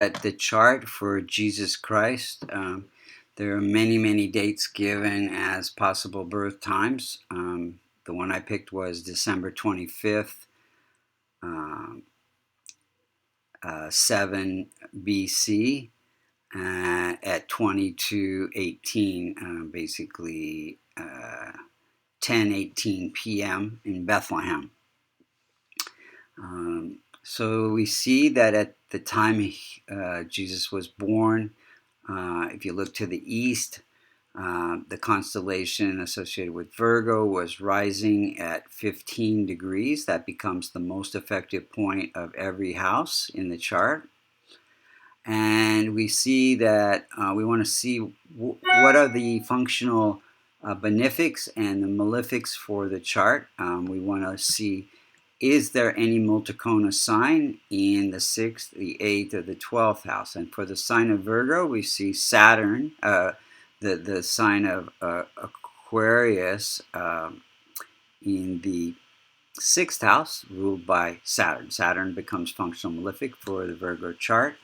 at the chart for Jesus Christ. There are many dates given as possible birth times. The one I picked was December 25th, 7 BC at 22:18, basically 10:18 p.m. in Bethlehem. So we see that at the time Jesus was born, if you look to the east, the constellation associated with Virgo was rising at 15 degrees. That becomes the most effective point of every house in the chart. And we see that we want to see what are the functional benefics and the malefics for the chart. We want to see, is there any multicona sign in the 6th, the 8th, or the 12th house? And for the sign of Virgo, we see Saturn, the sign of Aquarius, in the 6th house, ruled by Saturn. Saturn becomes functional malefic for the Virgo chart.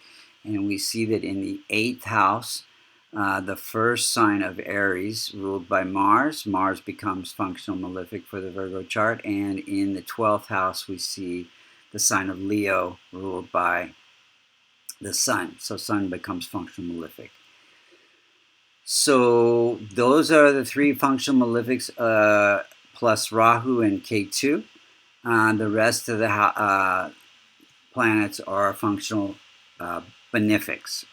And we see that in the 8th house, the first sign of Aries, ruled by Mars, Mars becomes functional malefic for the Virgo chart. And in the 12th house, we see the sign of Leo, ruled by the Sun. So Sun becomes functional malefic. So those are the three functional malefics, plus Rahu and Ketu. The rest of the planets are functional benefics.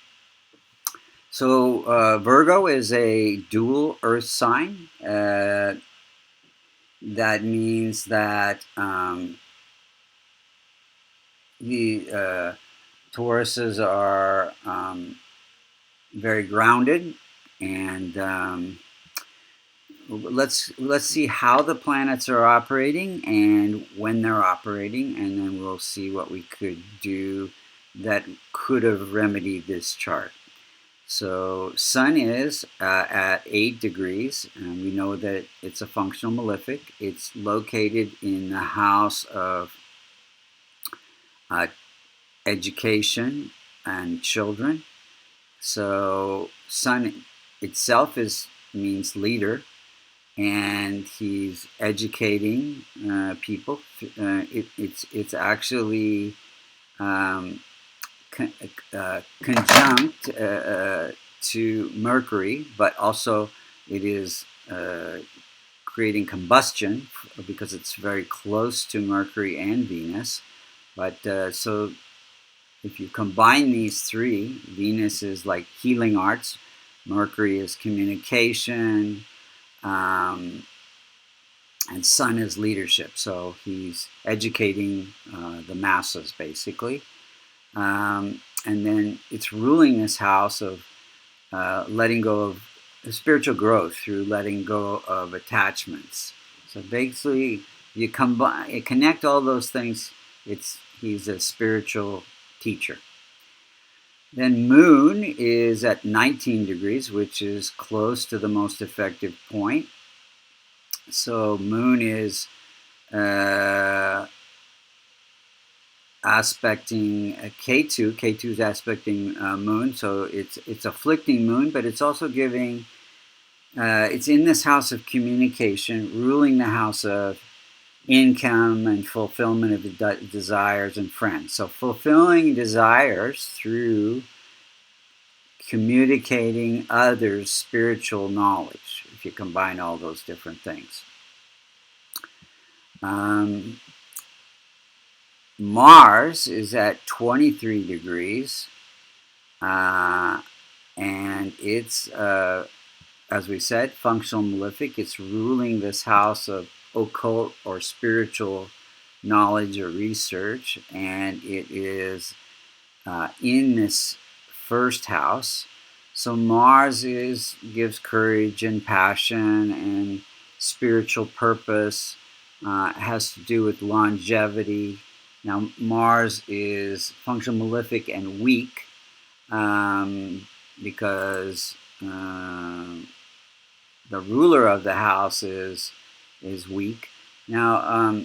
So Virgo is a dual earth sign. That means that the Tauruses are very grounded, and let's see how the planets are operating and when they're operating, and then we'll see what we could do that could have remedied this chart. So Sun is at 8 degrees, and we know that it's a functional malefic. It's located in the house of education and children. So Sun itself means leader, and he's educating people. It's actually conjunct to Mercury, but also it is creating combustion because it's very close to Mercury and Venus. But so if you combine these three, Venus is like healing arts, Mercury is communication, and Sun is leadership. So he's educating the masses, basically. And then it's ruling this house of letting go of spiritual growth through letting go of attachments. So basically, you connect all those things. He's a spiritual teacher. Then Moon is at 19 degrees, which is close to the most effective point. So Moon is aspecting Ketu. Ketu is aspecting Moon, so it's afflicting Moon, but it's also giving. It's in this house of communication, ruling the house of income and fulfillment of the desires and friends. So fulfilling desires through communicating others spiritual knowledge, if you combine all those different things. Mars is at 23 degrees, and it's, as we said, functional malefic. It's ruling this house of occult or spiritual knowledge or research, and it is in this first house. So Mars gives courage and passion and spiritual purpose. It has to do with longevity. Now Mars is functional malefic and weak because the ruler of the house is weak. Now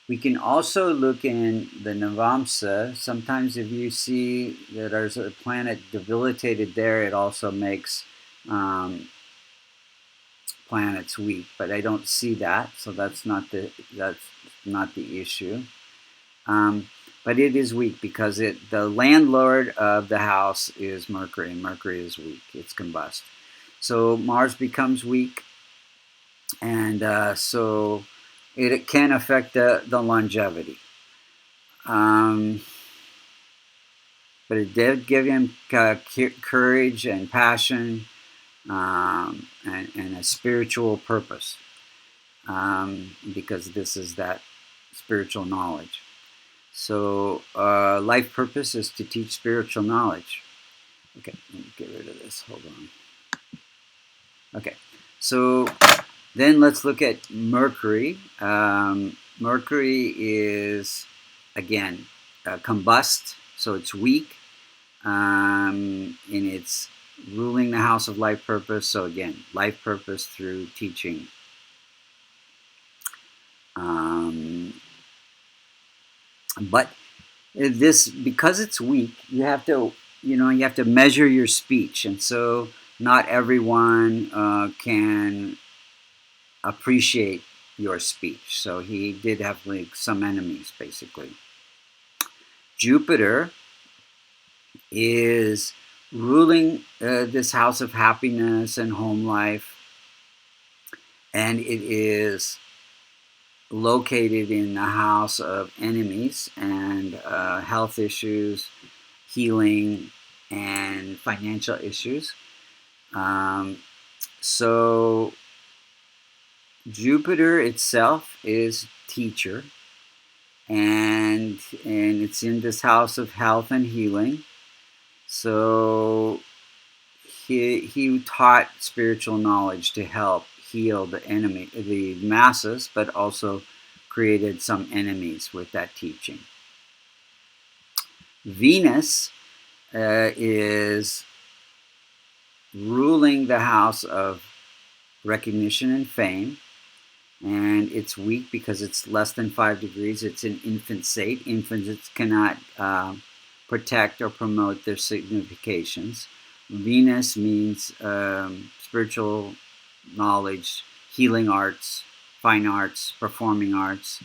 We can also look in the Navamsa. Sometimes if you see that there's a planet debilitated there, it also makes planets weak. But I don't see that, so that's not the issue. But it is weak because the landlord of the house is Mercury, and Mercury is weak. It's combust. So Mars becomes weak, and so it can affect the longevity. But it did give him courage and passion and a spiritual purpose, because this is that spiritual knowledge. So life purpose is to teach spiritual knowledge. Okay, let me get rid of this. Hold on. Okay, so then let's look at Mercury. Mercury is, again, combust, so it's weak, and it's ruling the house of life purpose. So again, life purpose through teaching. But this, because it's weak, you have to measure your speech, and so not everyone can appreciate your speech. So he did have like some enemies, basically. Jupiter is ruling this house of happiness and home life, and it is located in the house of enemies and health issues, healing, and financial issues. So Jupiter itself is teacher, and it's in this house of health and healing. So he taught spiritual knowledge to help heal the masses, but also created some enemies with that teaching. Venus is ruling the house of recognition and fame, and it's weak because it's less than 5 degrees. It's an infant state. Infants cannot protect or promote their significations. Venus means spiritual knowledge, healing arts, fine arts, performing arts,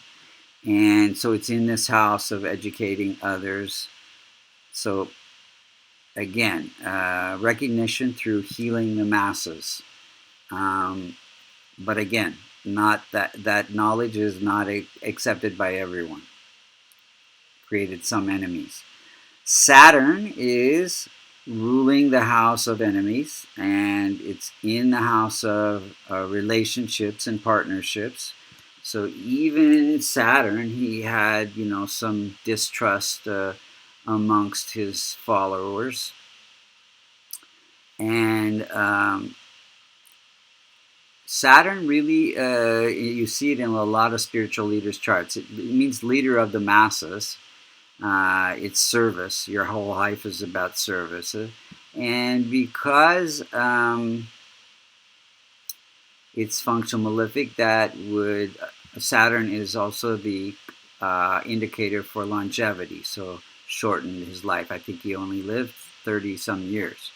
and so it's in this house of educating others. So again, recognition through healing the masses. But again, not that knowledge is not accepted by everyone. Created some enemies. Saturn is ruling the house of enemies, and it's in the house of relationships and partnerships. So even Saturn, he had some distrust amongst his followers, and Saturn really, you see it in a lot of spiritual leaders' charts. It means leader of the masses. It's service. Your whole life is about service. And because it's functional malefic, Saturn is also the indicator for longevity. So shortened his life. I think he only lived 30 some years.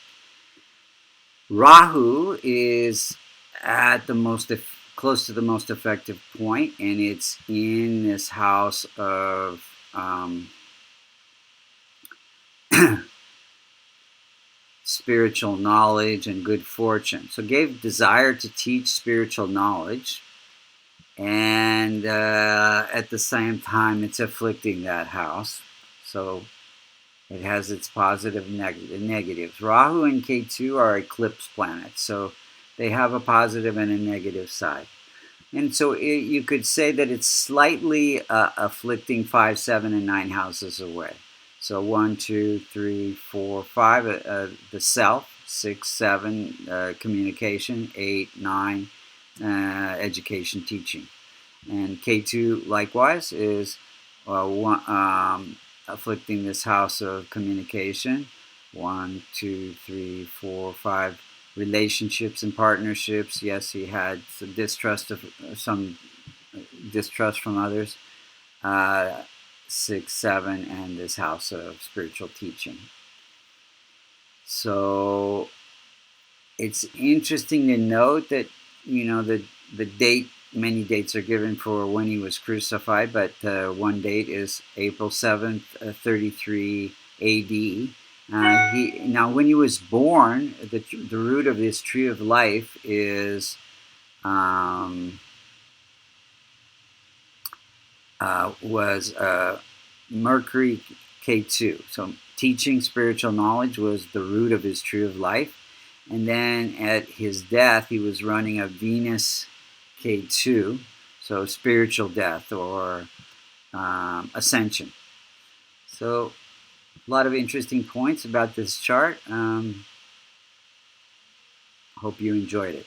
Rahu is at the close to the most effective point, and it's in this house of spiritual knowledge and good fortune. So gave desire to teach spiritual knowledge, and at the same time it's afflicting that house. So it has its positive and negatives. Rahu and Ketu are eclipse planets, so they have a positive and a negative side. And so you could say that it's slightly afflicting 5, 7, and 9 houses away. So 1, 2, 3, 4, 5, the self, 6, 7, communication, 8, 9, education, teaching. And K2 likewise is afflicting this house of communication, 1, 2, 3, 4, 5, relationships and partnerships. Yes, he had some distrust from others. uh, 6, 7, and this house of spiritual teaching. So it's interesting to note that, the date, many dates are given for when he was crucified, but one date is April 7th, 33 AD. Now, when he was born, the root of this tree of life is um, was Mercury K2. So teaching spiritual knowledge was the root of his tree of life. And then at his death, he was running a Venus K2, so spiritual death or ascension. So a lot of interesting points about this chart. Hope you enjoyed it.